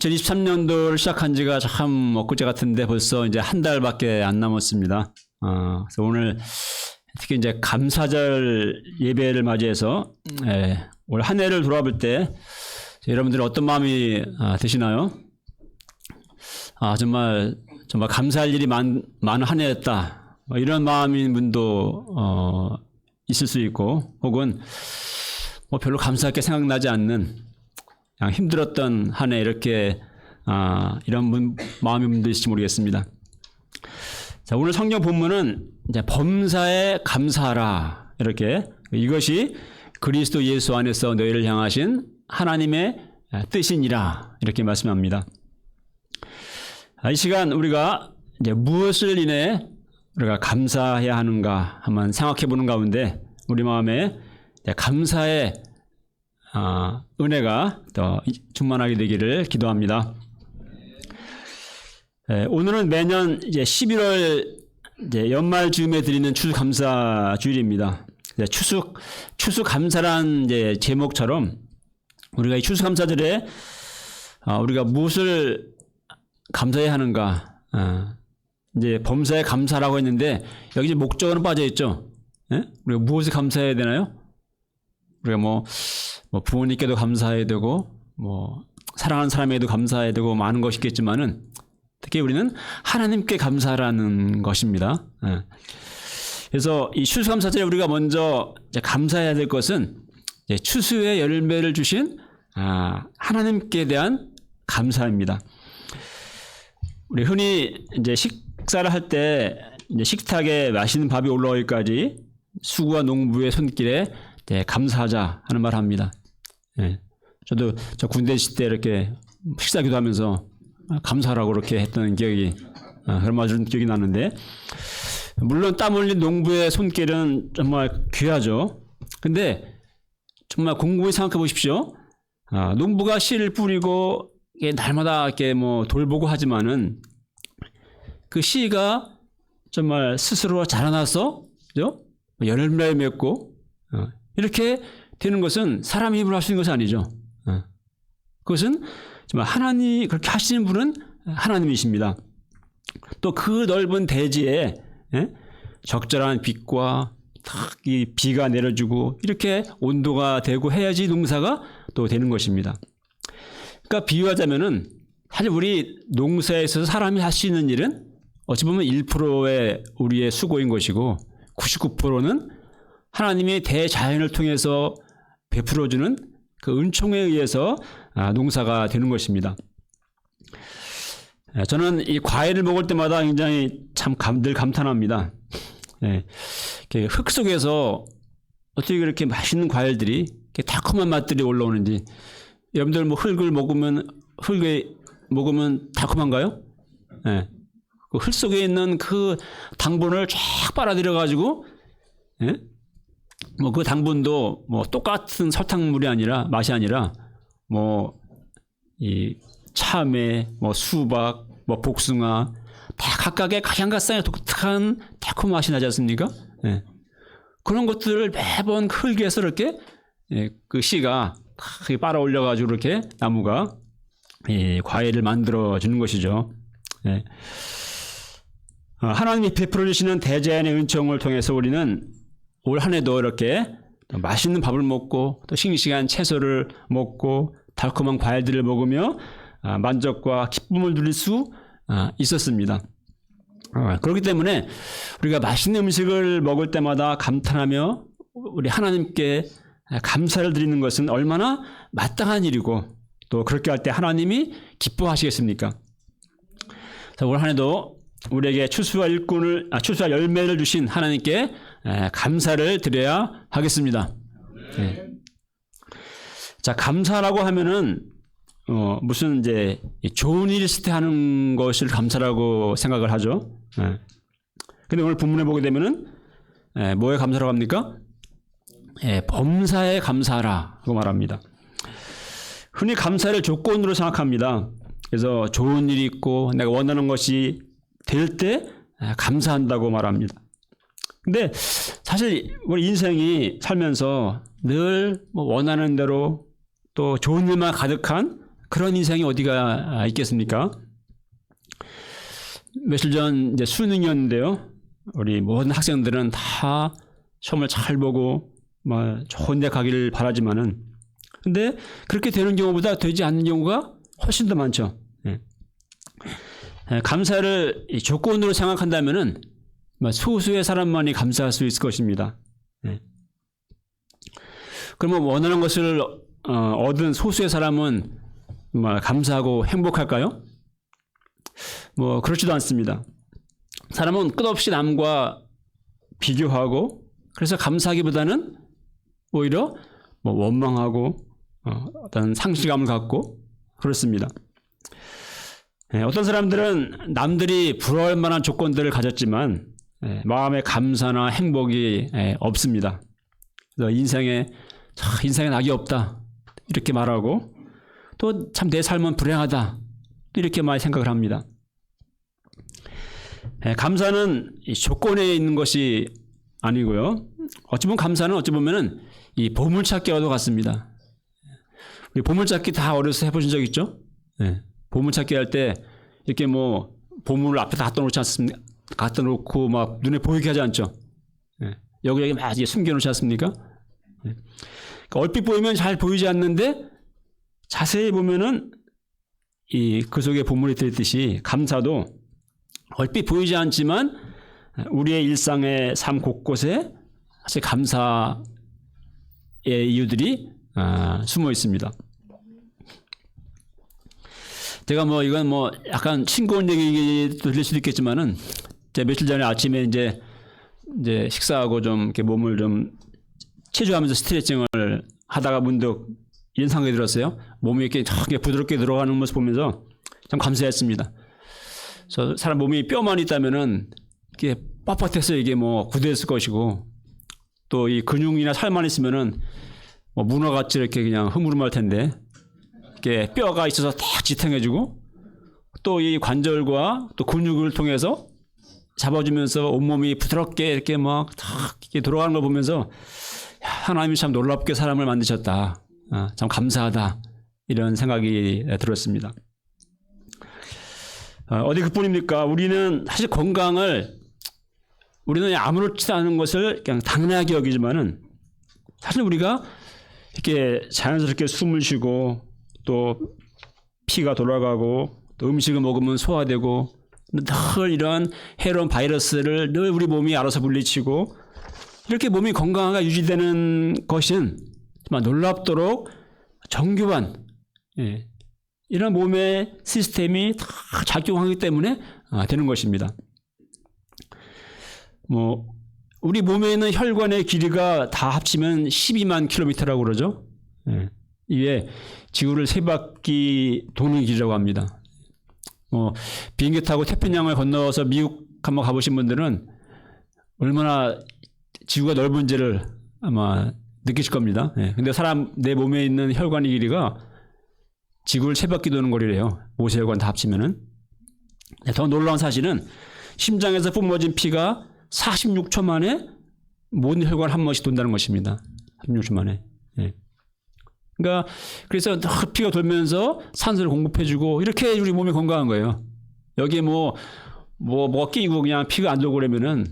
2023년도를 시작한 지가 참 엊그제 같은데 벌써 이제 한 달밖에 안 남았습니다. 그래서 오늘 특히 이제 감사절 예배를 맞이해서 올 한 해를 돌아볼 때 여러분들은 어떤 마음이 드시나요? 정말 감사할 일이 많은 한 해였다. 이런 마음인 분도 있을 수 있고, 혹은 별로 감사할 게 생각나지 않는 그냥 힘들었던 한 해, 이렇게 이런 마음의 분도 있을지 모르겠습니다. 자, 오늘 성경 본문은 이제 범사에 감사하라, 이렇게, 이것이 그리스도 예수 안에서 너희를 향하신 하나님의 뜻이니라, 이렇게 말씀합니다. 이 시간 우리가 이제 무엇을 인해 우리가 감사해야 하는가 한번 생각해 보는 가운데 우리 마음에 감사의 은혜가 더 충만하게 되기를 기도합니다. 오늘은 매년 이제 11월 이제 연말 즈음에 드리는 추수감사 주일입니다. 추수감사란 이제 제목처럼 우리가 이 추수감사절에 우리가 무엇을 감사해야 하는가, 이제 범사에 감사라고 했는데 여기 이제 목적어는 빠져 있죠. 우리가 무엇을 감사해야 되나요? 우리가 뭐 부모님께도 감사해야 되고, 사랑하는 사람에게도 감사해야 되고, 많은 것이 있겠지만은, 특히 우리는 하나님께 감사라는 것입니다. 그래서 이 추수감사절에 우리가 먼저 이제 감사해야 될 것은 이제 추수의 열매를 주신 하나님께 대한 감사입니다. 우리 흔히 이제 식사를 할 때 이제 식탁에 맛있는 밥이 올라오기까지 수고와 농부의 손길에 감사하자 하는 말을 합니다. 저도 저 군대 있을 때 이렇게 식사기도 하면서 감사하라고 그렇게 했던 기억이, 그런 말 들은 기억이 나는데, 물론 땀 흘린 농부의 손길은 정말 귀하죠. 근데 정말 공고히 생각해 보십시오. 농부가 씨를 뿌리고 날마다 이렇게 돌보고 하지만은 그 씨가 정말 스스로 자라나서, 그죠? 열매 맺고, 이렇게 되는 것은 사람의 힘으로 할 수 있는 것이 아니죠. 그것은 정말 하나님이 그렇게 하시는 분은 하나님이십니다. 또 그 넓은 대지에 적절한 빛과 이 비가 내려주고 이렇게 온도가 되고 해야지 농사가 또 되는 것입니다. 그러니까 비유하자면은 사실 우리 농사에 있어서 사람이 할 수 있는 일은 어찌 보면 1%의 우리의 수고인 것이고 99%는 하나님의 대자연을 통해서 베풀어주는 그 은총에 의해서 농사가 되는 것입니다. 저는 이 과일을 먹을 때마다 굉장히 늘 감탄합니다. 흙 속에서 어떻게 그렇게 맛있는 과일들이, 달콤한 맛들이 올라오는지. 여러분들 흙을 먹으면 달콤한가요? 그 흙 속에 있는 그 당분을 쫙 빨아들여 가지고, 그 당분도 똑같은 설탕물이 아니라, 맛이 아니라, 이 참외, 수박, 복숭아, 다 각각의 각양각색의 독특한 달콤한 맛이 나지 않습니까? 그런 것들을 매번 흙에서 이렇게 그 씨가 빨아 올려가지고 이렇게 나무가 과일을 만들어 주는 것이죠. 하나님이 베풀어 주시는 대자연의 은총을 통해서 우리는 올 한 해도 이렇게 맛있는 밥을 먹고 또 싱싱한 채소를 먹고 달콤한 과일들을 먹으며 만족과 기쁨을 누릴 수 있었습니다. 그렇기 때문에 우리가 맛있는 음식을 먹을 때마다 감탄하며 우리 하나님께 감사를 드리는 것은 얼마나 마땅한 일이고, 또 그렇게 할 때 하나님이 기뻐하시겠습니까? 올 한 해도 우리에게 추수할 열매를 주신 하나님께 감사를 드려야 하겠습니다. 자, 감사라고 하면은 무슨 이제 좋은 일 있을 때 하는 것을 감사라고 생각을 하죠. 근데 오늘 본문에 보게 되면은 뭐에 감사라고 합니까? 범사에 감사하라고 말합니다. 흔히 감사를 조건으로 생각합니다. 그래서 좋은 일이 있고 내가 원하는 것이 될 때 감사한다고 말합니다. 근데 사실 우리 인생이 살면서 늘 원하는 대로 또 좋은 일만 가득한 그런 인생이 어디가 있겠습니까? 며칠 전 이제 수능이었는데요. 우리 모든 학생들은 다 시험을 잘 보고 뭐 좋은 데 가기를 바라지만은 근데 그렇게 되는 경우보다 되지 않는 경우가 훨씬 더 많죠. 예. 감사를 조건으로 생각한다면은 소수의 사람만이 감사할 수 있을 것입니다. 예. 그러면 원하는 것을 얻은 소수의 사람은 감사하고 행복할까요? 뭐 그렇지도 않습니다. 사람은 끝없이 남과 비교하고 그래서 감사하기보다는 오히려 원망하고 어떤 상실감을 갖고 그렇습니다. 어떤 사람들은 남들이 부러워할 만한 조건들을 가졌지만 마음의 감사나 행복이 없습니다. 그래서 인생에 낙이 없다 이렇게 말하고 또 참 내 삶은 불행하다 이렇게 많이 생각을 합니다. 감사는 조건에 있는 것이 아니고요. 어찌 보면 감사는 어찌 보면은 이 보물찾기와도 같습니다. 우리 보물찾기 다 어려서 해보신 적 있죠? 네. 보물찾기 할 때 이렇게 뭐 보물을 앞에 다 갖다 놓지 않습니까? 갖다 놓고 막 눈에 보이게 하지 않죠? 네. 여기 막 숨겨놓지 않습니까? 네. 그러니까 얼핏 보이면 잘 보이지 않는데 자세히 보면은 그 속에 보물이 들듯이 감사도 얼핏 보이지 않지만 우리의 일상의 삶 곳곳에 사실 감사의 이유들이 숨어 있습니다. 제가 이건 약간 싱거운 얘기 들릴 수도 있겠지만은 제가 며칠 전에 아침에 이제 식사하고 좀 이렇게 몸을 좀 체조하면서 스트레칭을 하다가 문득 이런 생각이 들었어요. 몸이 이렇게 부드럽게 들어가는 모습 보면서 참 감사했습니다. 그래서 사람 몸이 뼈만 있다면은 이게 빳빳해서 이게 굳어있을 것이고 또 이 근육이나 살만 있으면은 문어같이 이렇게 그냥 흐물흐물할 텐데 이렇게 뼈가 있어서 딱 지탱해주고 또 이 관절과 또 근육을 통해서 잡아주면서 온몸이 부드럽게 이렇게 탁 이렇게 돌아가는 걸 보면서 하나님이 참 놀랍게 사람을 만드셨다. 참 감사하다. 이런 생각이 들었습니다. 어디 그뿐입니까? 우리는 사실 건강을 우리는 아무렇지도 않은 것을 그냥 당연하게 여기지만은 사실 우리가 이렇게 자연스럽게 숨을 쉬고 또 피가 돌아가고 또 음식을 먹으면 소화되고 늘 이러한 해로운 바이러스를 늘 우리 몸이 알아서 물리치고 이렇게 몸이 건강하게 유지되는 것은 정말 놀랍도록 정교한 이런 몸의 시스템이 다 작용하기 때문에 되는 것입니다. 우리 몸에 있는 혈관의 길이가 다 합치면 12만 킬로미터라고 그러죠. 이게 지구를 3바퀴 도는 길이라고 합니다. 비행기 타고 태평양을 건너서 미국 한번 가보신 분들은 얼마나 지구가 넓은지를 아마 느끼실 겁니다. 근데 내 몸에 있는 혈관의 길이가 지구를 3바퀴 도는 거리래요. 모세혈관 다 합치면은. 더 놀라운 사실은 심장에서 뿜어진 피가 46초 만에 모든 혈관 한 번씩 돈다는 것입니다. 46초 만에. 그러니까 그래서 피가 돌면서 산소를 공급해주고 이렇게 우리 몸이 건강한 거예요. 여기에 뭐가 끼고 그냥 피가 안 돌고 그러면은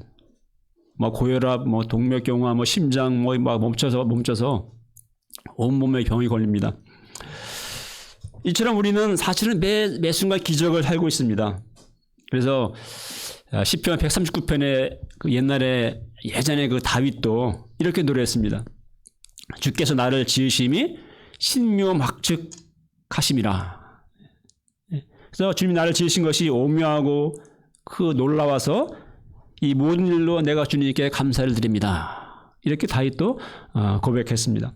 고혈압, 동맥경화, 심장 막 멈춰서 온몸에 병이 걸립니다. 이처럼 우리는 사실은 매 순간 기적을 살고 있습니다. 그래서 시편 139편에 예전에 그 다윗도 이렇게 노래했습니다. 주께서 나를 지으심이 신묘막측하심이라. 그래서 주님이 나를 지으신 것이 오묘하고 놀라워서 이 모든 일로 내가 주님께 감사를 드립니다. 이렇게 다윗도 고백했습니다.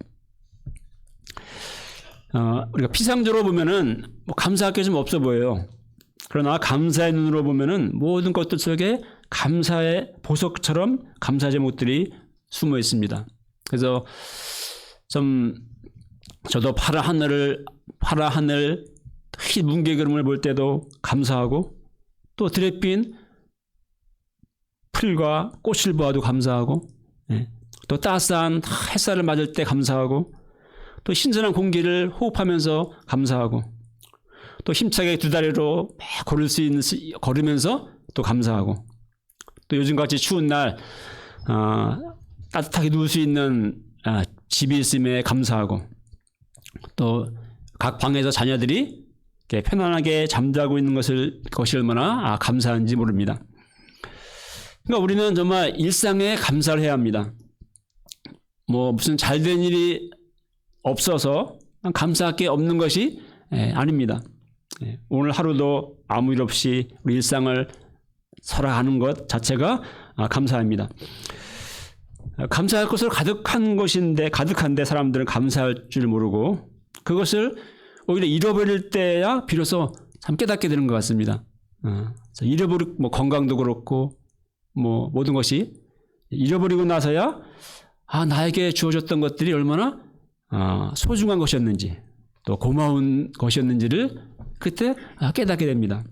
우리가 피상적으로 보면은 감사할 게 좀 없어 보여요. 그러나 감사의 눈으로 보면은 모든 것들 속에 감사의 보석처럼 감사 제목들이 숨어 있습니다. 그래서 저도 파란 하늘 뭉게구름을 볼 때도 감사하고 또 들에 핀 풀과 꽃을 보아도 감사하고 또 따스한 햇살을 맞을 때 감사하고 또 신선한 공기를 호흡하면서 감사하고 또 힘차게 두 다리로 막 걸으면서 또 감사하고, 또 요즘같이 추운 날 따뜻하게 누울 수 있는 집이 있음에 감사하고, 또 각 방에서 자녀들이 이렇게 편안하게 잠자고 있는 것이 얼마나 감사한지 모릅니다. 그러니까 우리는 정말 일상에 감사를 해야 합니다. 뭐 무슨 잘된 일이 없어서 감사할 게 없는 것이 아닙니다. 오늘 하루도 아무 일 없이 우리 일상을 살아가는 것 자체가 감사합니다. 감사할 것으로 가득한데 사람들은 감사할 줄 모르고 그것을 오히려 잃어버릴 때야 비로소 참 깨닫게 되는 것 같습니다. 잃어버리고 뭐 건강도 그렇고 뭐 모든 것이 잃어버리고 나서야 나에게 주어졌던 것들이 얼마나 소중한 것이었는지, 또 고마운 것이었는지를 그때 깨닫게 됩니다.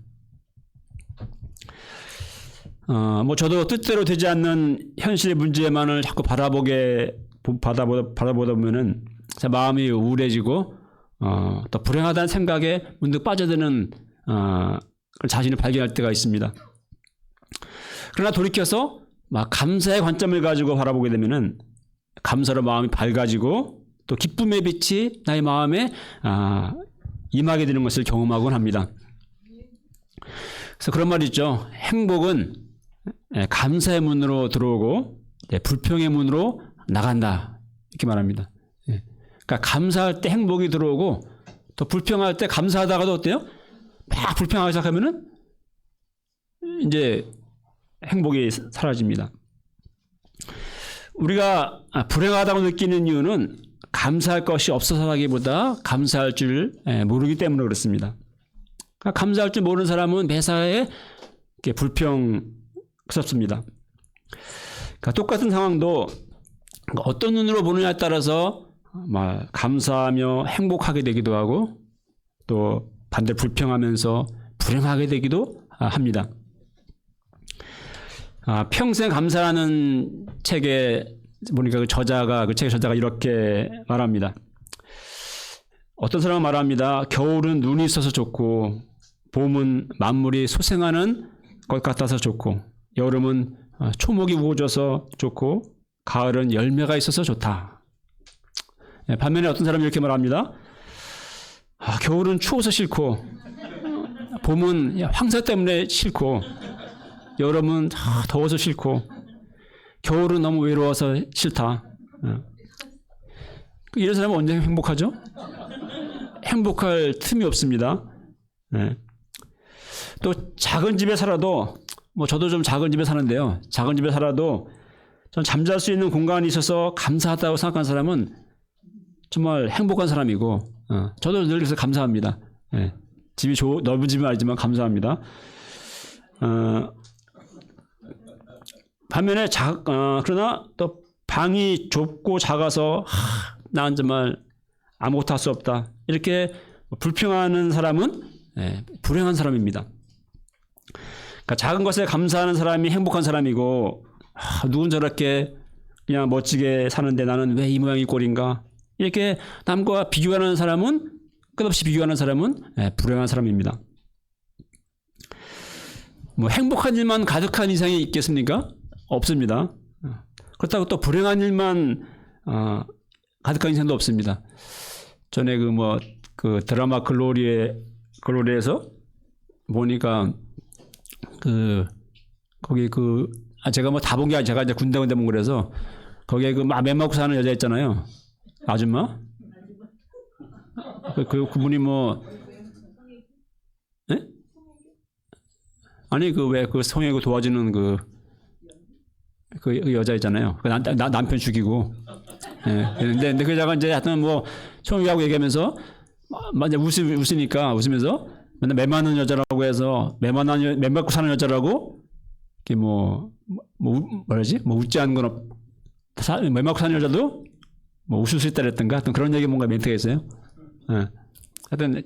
뭐 저도 뜻대로 되지 않는 현실의 문제만을 자꾸 바라보다 보면은 제 마음이 우울해지고 또 불행하다는 생각에 문득 빠져드는 자신을 발견할 때가 있습니다. 그러나 돌이켜서 막 감사의 관점을 가지고 바라보게 되면은 감사로 마음이 밝아지고 또 기쁨의 빛이 나의 마음에 임하게 되는 것을 경험하곤 합니다. 그래서 그런 말이 있죠. 행복은 감사의 문으로 들어오고 불평의 문으로 나간다, 이렇게 말합니다. 그러니까 감사할 때 행복이 들어오고 또 불평할 때 감사하다가도 어때요? 막 불평하기 시작하면은 이제 행복이 사라집니다. 우리가 불행하다고 느끼는 이유는 감사할 것이 없어서라기보다 감사할 줄 모르기 때문에 그렇습니다. 그러니까 감사할 줄 모르는 사람은 매사에 불평스럽습니다. 그러니까 똑같은 상황도 어떤 눈으로 보느냐에 따라서 감사하며 행복하게 되기도 하고 또 반대로 불평하면서 불행하게 되기도 합니다. 평생 감사라는 책에 보니까 그 책의 저자가 이렇게 말합니다. 어떤 사람은 말합니다. 겨울은 눈이 있어서 좋고, 봄은 만물이 소생하는 것 같아서 좋고, 여름은 초목이 우거져서 좋고, 가을은 열매가 있어서 좋다. 반면에 어떤 사람이 이렇게 말합니다. 겨울은 추워서 싫고, 봄은 황사 때문에 싫고, 여름은 더워서 싫고, 겨울은 너무 외로워서 싫다. 이런 사람은 언제 행복하죠? 행복할 틈이 없습니다. 또 작은 집에 살아도, 저도 좀 작은 집에 사는데요. 작은 집에 살아도 전 잠잘 수 있는 공간이 있어서 감사하다고 생각하는 사람은 정말 행복한 사람이고, 저도 늘 그래서 감사합니다. 집이 넓은 집은 아니지만 감사합니다. 반면에 그러나 또 방이 좁고 작아서 난 정말 아무것도 할 수 없다, 이렇게 불평하는 사람은 불행한 사람입니다. 그러니까 작은 것에 감사하는 사람이 행복한 사람이고, 누군 저렇게 그냥 멋지게 사는데 나는 왜 이 모양이 꼴인가, 이렇게 남과 비교하는 사람은, 끝없이 비교하는 사람은 불행한 사람입니다. 행복한 일만 가득한 이상이 있겠습니까? 없습니다. 그렇다고 또 불행한 일만 가득한 인생도 없습니다. 전에 그 드라마 글로리에서 보니까 거기 제가 다 본 게 아니라 제가 이제 군데 본 거라서, 거기에 매 먹고 사는 여자 있잖아요. 아줌마? 그분이 예? 아니 왜 성애고 도와주는 그 여자 있잖아요. 남편 죽이고. 근데 그 여자가 이제 하여튼 총회하고 얘기하면서 이제 웃으면서 맨날 매 많은 여자라고 해서 매 맞고 사는 여자라고 이렇게 뭐라지? 웃지 않는 건 매 맞고 사는 여자도 웃을 수 있다 그랬던가, 하여튼 그런 얘기 뭔가 멘트가 있어요. 하여튼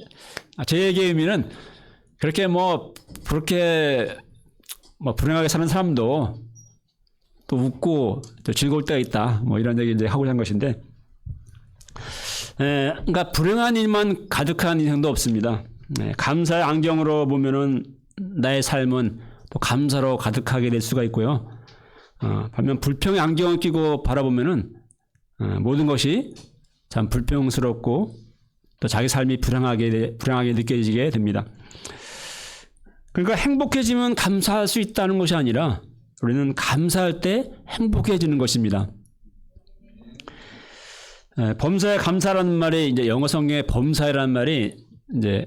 제 얘기의 의미는 그렇게 불행하게 사는 사람도 또 웃고 또 즐거울 때가 있다, 이런 얘기 이제 하고자 한 것인데, 그러니까 불행한 일만 가득한 인생도 없습니다. 감사의 안경으로 보면은 나의 삶은 또 감사로 가득하게 될 수가 있고요. 반면 불평의 안경을 끼고 바라보면은 모든 것이 참 불평스럽고 또 자기 삶이 불행하게 느껴지게 됩니다. 그러니까 행복해지면 감사할 수 있다는 것이 아니라 우리는 감사할 때 행복해지는 것입니다. 범사에 감사라는 말이 이제 영어 성경에 범사라는 말이 이제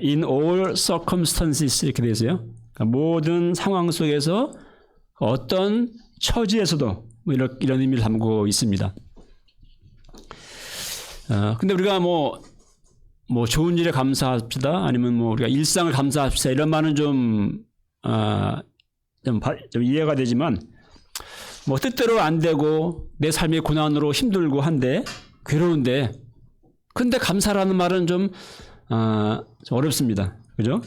in all circumstances 이렇게 되어 있어요. 그러니까 모든 상황 속에서 어떤 처지에서도 뭐 이런 의미를 담고 있습니다. 근데 우리가 뭐 좋은 일에 감사합시다. 아니면 뭐 우리가 일상을 감사합시다. 이런 말은 좀 이해가 되지만 뭐 뜻대로 안 되고 내 삶이 고난으로 힘들고 한데 괴로운데 근데 감사라는 말은 좀 어렵습니다. 그죠?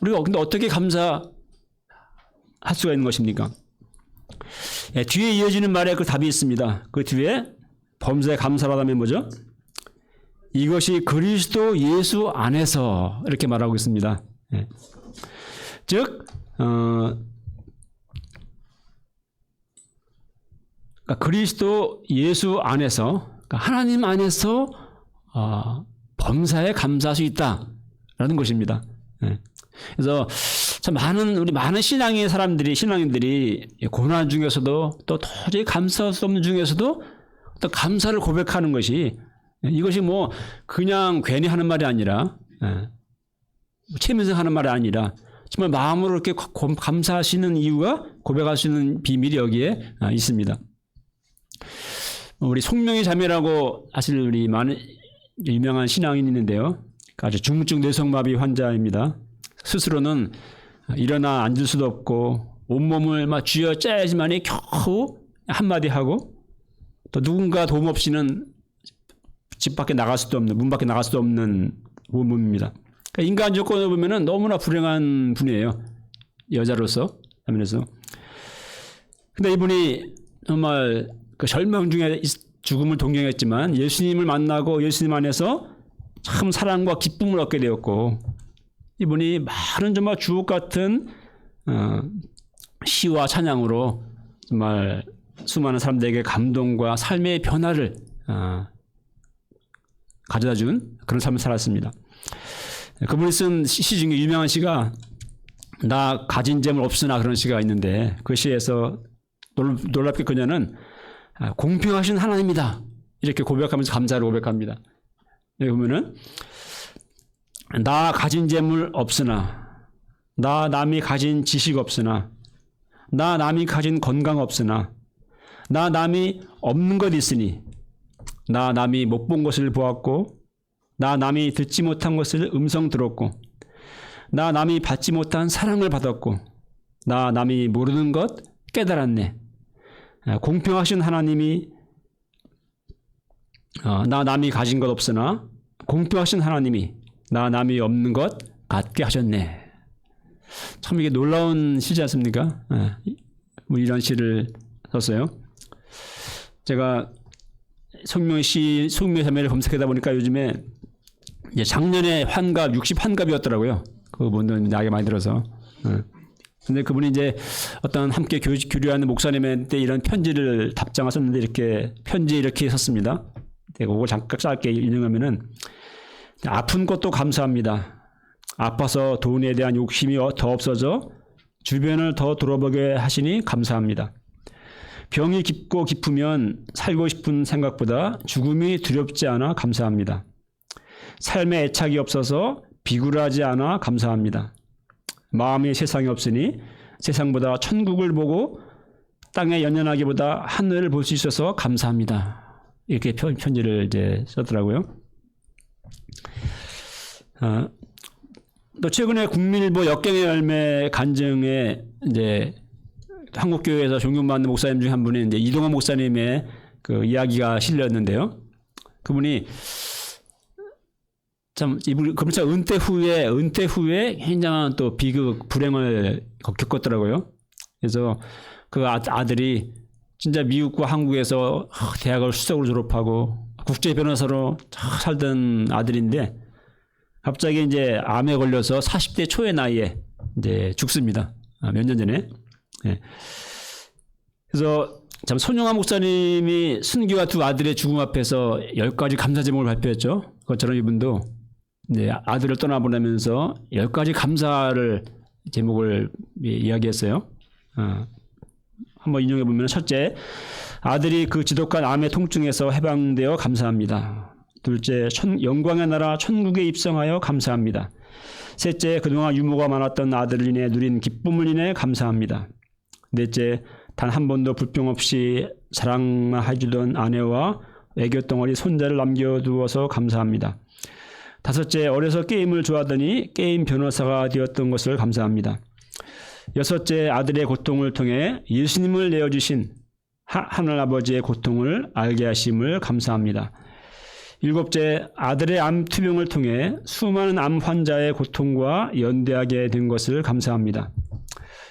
우리가 근데 어떻게 감사할 수가 있는 것입니까? 뒤에 이어지는 말에 그 답이 있습니다. 그 뒤에 범사에 감사하다면 뭐죠? 이것이 그리스도 예수 안에서 이렇게 말하고 있습니다. 즉 그러니까 그리스도 예수 안에서 그러니까 하나님 안에서 범사에 감사할 수 있다라는 것입니다. 그래서 참 많은 신앙인들이 고난 중에서도 또 도저히 감사할 수 없는 중에서도 또 감사를 고백하는 것이 이것이 뭐 그냥 괜히 하는 말이 아니라 체면상 하는 말이 아니라 정말 마음으로 이렇게 감사하시는 이유가 고백할 수 있는 비밀이 여기에 있습니다. 우리 송명희 자매라고 사실 우리 많은 유명한 신앙인이 있는데요. 아주 중증 뇌성마비 환자입니다. 스스로는 일어나 앉을 수도 없고 온몸을 막 쥐어짜야지만이 겨우 한마디 하고 또 누군가 도움 없이는 집 밖에 나갈 수도 없는, 문 밖에 나갈 수도 없는 몸입니다. 그러니까 인간 조건을 보면은 너무나 불행한 분이에요. 여자로서 하면서. 근데 이분이 정말 그 절망 중에 죽음을 동경했지만 예수님을 만나고 예수님 안에서 참 사랑과 기쁨을 얻게 되었고 이분이 많은 정말 주옥 같은 시와 찬양으로 정말 수많은 사람들에게 감동과 삶의 변화를 가져다준 그런 삶을 살았습니다. 그분이 쓴 시 중에 유명한 시가 나 가진 재물 없으나 그런 시가 있는데 그 시에서 놀랍게 그녀는 공평하신 하나님이다 이렇게 고백하면서 감사를 고백합니다. 여기 보면은 나 가진 재물 없으나 나 남이 가진 지식 없으나 나 남이 가진 건강 없으나 나 남이 없는 것 있으니 나 남이 못 본 것을 보았고 나 남이 듣지 못한 것을 음성 들었고 나 남이 받지 못한 사랑을 받았고 나 남이 모르는 것 깨달았네. 공평하신 하나님이 나 남이 가진 것 없으나 공평하신 하나님이 나 남이 없는 것 같게 하셨네. 참 이게 놀라운 시지 않습니까? 뭐 이런 시를 썼어요. 제가 송명희 자매를 검색하다 보니까 요즘에 이제 작년에 환갑 60 환갑이었더라고요. 그분은 나이가 많이 들어서. 근데 그분이 이제 어떤 함께 교류하는 목사님한테 이런 편지를 답장을 썼는데 이렇게 편지에 이렇게 썼습니다. 제가 그거 잠깐 짧게 인용하면은 아픈 것도 감사합니다. 아파서 돈에 대한 욕심이 더 없어져 주변을 더 돌아보게 하시니 감사합니다. 병이 깊고 깊으면 살고 싶은 생각보다 죽음이 두렵지 않아 감사합니다. 삶에 애착이 없어서 비굴하지 않아 감사합니다. 마음이 세상에 없으니 세상보다 천국을 보고 땅에 연연하기보다 하늘을 볼 수 있어서 감사합니다. 이렇게 편지를 이제 썼더라고요. 또 최근에 국민일보 역경의 열매 간증에 이제 한국교회에서 존경받는 목사님 중 한 분이 이제 이동환 목사님의 그 이야기가 실렸는데요. 그분이 참 그분 참 은퇴 후에 굉장한 또 비극 불행을 겪었더라고요. 그래서 그 아들이 진짜 미국과 한국에서 대학을 수석으로 졸업하고 국제 변호사로 살던 아들인데 갑자기 이제 암에 걸려서 40대 초의 나이에 이제 죽습니다. 몇 년 전에. 예. 그래서 참 손영하 목사님이 순교와 두 아들의 죽음 앞에서 10가지 감사 제목을 발표했죠. 그것처럼 이분도 이제 아들을 떠나보내면서 10가지 감사를 제목을 이야기했어요. 한번 인용해 보면 첫째, 아들이 그 지독한 암의 통증에서 해방되어 감사합니다. 둘째, 영광의 나라 천국에 입성하여 감사합니다. 셋째, 그동안 유모가 많았던 아들을 인해 누린 기쁨을 인해 감사합니다. 넷째, 단 한 번도 불평 없이 사랑만 해주던 아내와 애교덩어리 손자를 남겨두어서 감사합니다. 다섯째, 어려서 게임을 좋아하더니 게임 변호사가 되었던 것을 감사합니다. 여섯째, 아들의 고통을 통해 예수님을 내어주신 하늘아버지의 고통을 알게 하심을 감사합니다. 일곱째, 아들의 암 투병을 통해 수많은 암 환자의 고통과 연대하게 된 것을 감사합니다.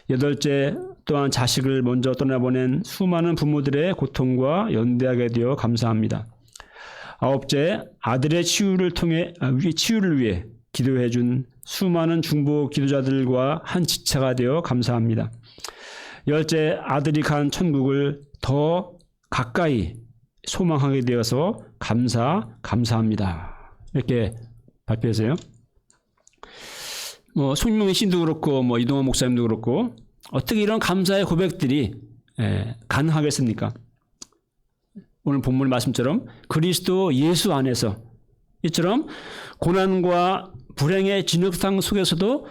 여덟째, 또한 자식을 먼저 떠나보낸 수많은 부모들의 고통과 연대하게 되어 감사합니다. 아홉째, 아들의 치유를 위해 기도해 준 수많은 중보 기도자들과 한 지체가 되어 감사합니다. 열째, 아들이 간 천국을 더 가까이 소망하게 되어서 감사합니다. 이렇게 발표했어요. 송명희 씨도 그렇고 이동환 목사님도 그렇고 어떻게 이런 감사의 고백들이 가능하겠습니까? 오늘 본문 말씀처럼 그리스도 예수 안에서 이처럼 고난과 불행의 진흙탕 속에서도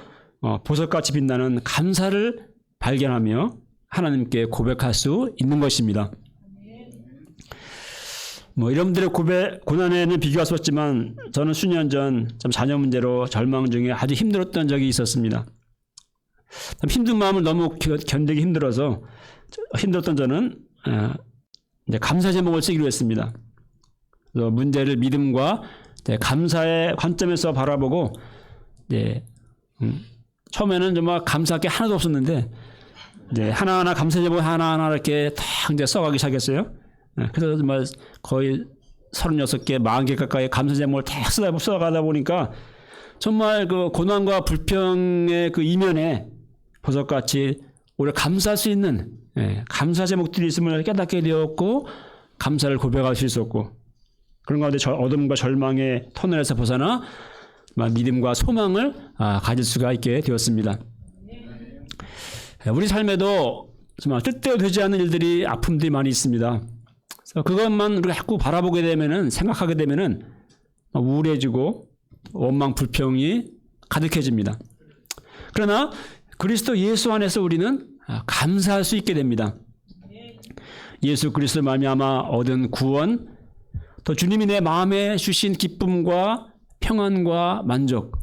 보석같이 빛나는 감사를 발견하며 하나님께 고백할 수 있는 것입니다. 여러분들의 고난에는 비교할 수 없지만 저는 수년 전 자녀 문제로 절망 중에 아주 힘들었던 적이 있었습니다. 힘든 마음을 너무 견디기 힘들어서 힘들었던 저는 이제 감사 제목을 쓰기로 했습니다. 그래서 문제를 믿음과 감사의 관점에서 바라보고 처음에는 정말 감사할 게 하나도 없었는데 이제 하나하나 감사 제목 하나하나 이렇게 딱 이제 써가기 시작했어요. 그래서 정말 거의 36개, 40개 가까이 감사 제목을 다 써가다 보니까 정말 그 고난과 불평의 그 이면에 보석같이 오히려 감사할 수 있는 감사 제목들이 있음을 깨닫게 되었고 감사를 고백할 수 있었고 그런 가운데 어둠과 절망의 터널에서 벗어나 믿음과 소망을 가질 수가 있게 되었습니다. 우리 삶에도 정말 뜻대로 되지 않는 일들이 아픔들이 많이 있습니다. 그것만 우리가 자꾸 바라보게 되면은 생각하게 되면은 우울해지고 원망 불평이 가득해집니다. 그러나 그리스도 예수 안에서 우리는 감사할 수 있게 됩니다. 예수 그리스도 말미암아 얻은 구원, 또 주님이 내 마음에 주신 기쁨과 평안과 만족,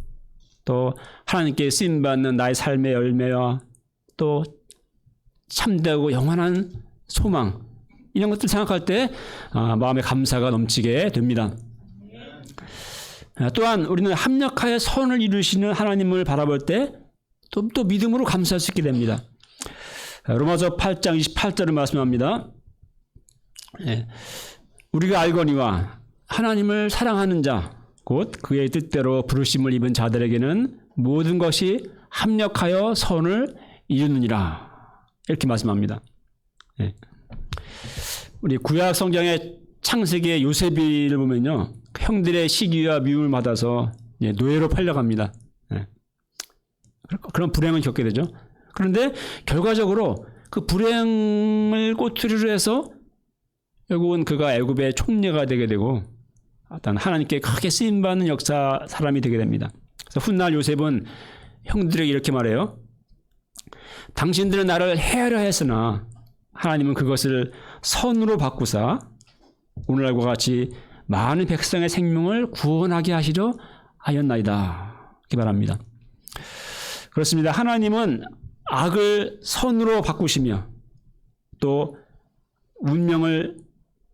또 하나님께 쓰임받는 나의 삶의 열매와 또 참되고 영원한 소망, 이런 것들 생각할 때 마음의 감사가 넘치게 됩니다. 또한 우리는 합력하여 선을 이루시는 하나님을 바라볼 때 또 믿음으로 감사할 수 있게 됩니다. 로마서 8장 28절을 말씀합니다. 우리가 알거니와 하나님을 사랑하는 자 곧 그의 뜻대로 부르심을 입은 자들에게는 모든 것이 합력하여 선을 이루느니라. 이렇게 말씀합니다. 우리 구약 성경의 창세기의 요셉을 보면요, 형들의 시기와 미움을 받아서 노예로 팔려갑니다. 그런 불행을 겪게 되죠. 그런데 결과적으로 그 불행을 꼬투리로 해서 결국은 그가 애굽의 총리가 되게 되고 어떤 하나님께 크게 쓰임받는 역사 사람이 되게 됩니다. 그래서 훗날 요셉은 형들에게 이렇게 말해요. 당신들은 나를 해하려 했으나 하나님은 그것을 선으로 바꾸사 오늘날과 같이 많은 백성의 생명을 구원하게 하시려 하였나이다. 이렇게 말합니다. 그렇습니다. 하나님은 악을 선으로 바꾸시며 또 운명을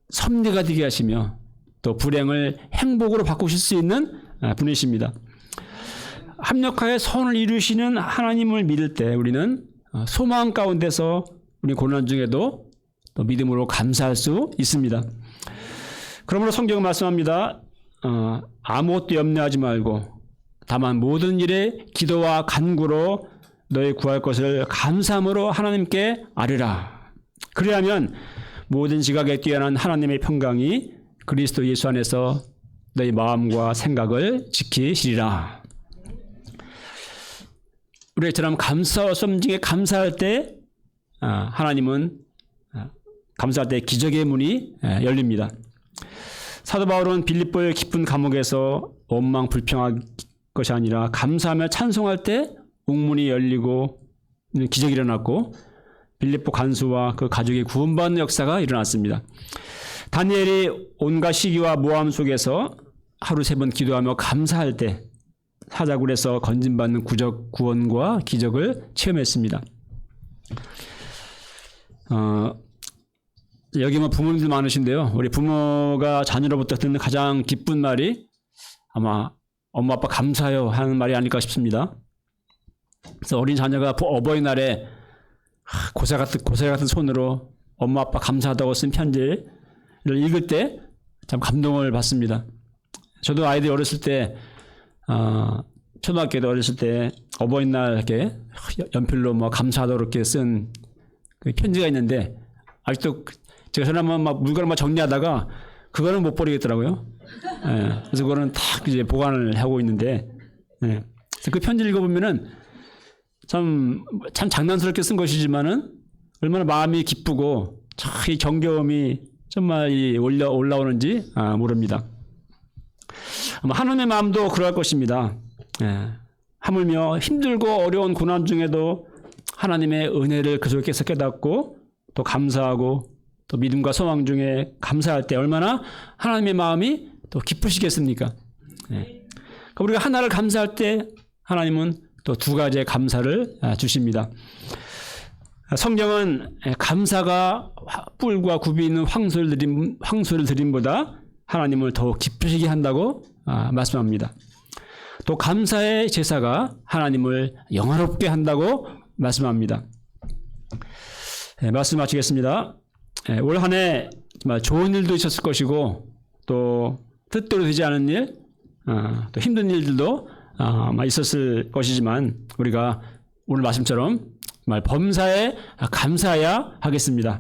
섭리가 되게 하시며 또 불행을 행복으로 바꾸실 수 있는 분이십니다. 합력하여 선을 이루시는 하나님을 믿을 때 우리는 소망 가운데서 우리 고난 중에도 또 믿음으로 감사할 수 있습니다. 그러므로 성경은 말씀합니다. 아무것도 염려하지 말고 다만 모든 일에 기도와 간구로 너희 구할 것을 감사함으로 하나님께 아뢰라. 그리하면 모든 지각에 뛰어난 하나님의 평강이 그리스도 예수 안에서 너희 마음과 생각을 지키시리라. 우리가 이처럼 감사와 썸중에 감사할 때 하나님은 감사할 때 기적의 문이 열립니다. 사도 바울은 빌립보의 깊은 감옥에서 원망 불평할 것이 아니라 감사하며 찬송할 때 옥문이 열리고 기적이 일어났고 빌립보 간수와 그 가족이 구원받는 역사가 일어났습니다. 다니엘이 온갖 시기와 모함 속에서 하루 3번 기도하며 감사할 때 사자굴에서 건진받는 구원과 기적을 체험했습니다. 여기 뭐 부모님들 많으신데요. 우리 부모가 자녀로부터 듣는 가장 기쁜 말이 아마 엄마 아빠 감사해요 하는 말이 아닐까 싶습니다. 그래서 어린 자녀가 어버이날에 고사 같은 손으로 엄마 아빠 감사하다고 쓴 편지를 읽을 때 참 감동을 받습니다. 저도 아이들이 어렸을 때 초등학교 때 어렸을 때 어버이날 이렇게 연필로 뭐 감사하다고 이렇게 쓴 그 편지가 있는데 아직도 제가 전에 막 물건을 막 정리하다가 그거는 못 버리겠더라고요. 예, 그래서 그거는 딱 이제 보관을 하고 있는데, 예, 그래서 그 편지를 읽어보면은 참 장난스럽게 쓴 것이지만은 얼마나 마음이 기쁘고 참 이 정겨움이 정말 올라오는지 모릅니다. 아마 하나님의 마음도 그럴 것입니다. 예, 하물며 힘들고 어려운 고난 중에도 하나님의 은혜를 계속해서 깨닫고 또 감사하고 또 믿음과 소망 중에 감사할 때 얼마나 하나님의 마음이 또 기쁘시겠습니까? 예. 그러니까 우리가 하나를 감사할 때 하나님은 또 2가지의 감사를 주십니다. 성경은 감사가 뿔과 굽이 있는 황소를 드림보다 하나님을 더욱 기쁘시게 한다고 말씀합니다. 또 감사의 제사가 하나님을 영화롭게 한다고 말씀합니다. 말씀 마치겠습니다. 올 한 해 좋은 일도 있었을 것이고 또 뜻대로 되지 않은 일, 또 힘든 일들도 있었을 것이지만 우리가 오늘 말씀처럼 범사에 감사해야 하겠습니다.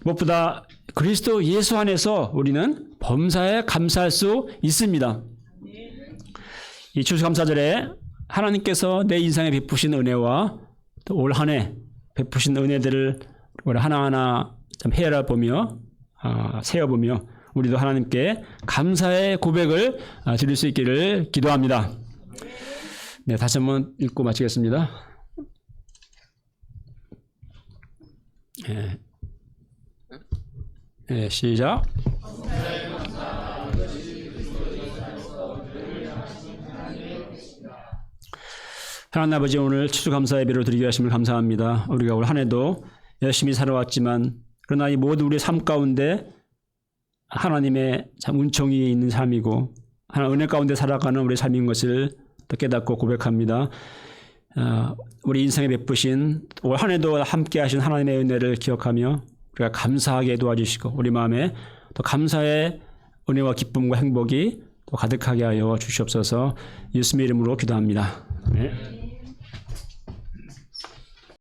무엇보다 그리스도 예수 안에서 우리는 범사에 감사할 수 있습니다. 이 추수감사절에 하나님께서 내 인생에 베푸신 은혜와 또 올 한 해 베푸신 은혜들을 우리 하나하나 좀 헤아려보며 세어보며 우리도 하나님께 감사의 고백을 드릴 수 있기를 기도합니다. 네, 다시 한번 읽고 마치겠습니다. 시작. 하나님 아버지, 오늘 추수감사 예배로 드리게 하심을 감사합니다. 우리가 올 한 해도 열심히 살아왔지만 그러나 이 모든 우리의 삶 가운데 하나님의 참 은총이 있는 삶이고 하나님 은혜 가운데 살아가는 우리의 삶인 것을 또 깨닫고 고백합니다. 우리 인생에 베푸신 올 한 해도 함께 하신 하나님의 은혜를 기억하며 우리가 감사하게 도와주시고 우리 마음에 또 감사의 은혜와 기쁨과 행복이 또 가득하게 하여 주시옵소서. 예수님의 이름으로 기도합니다. 네.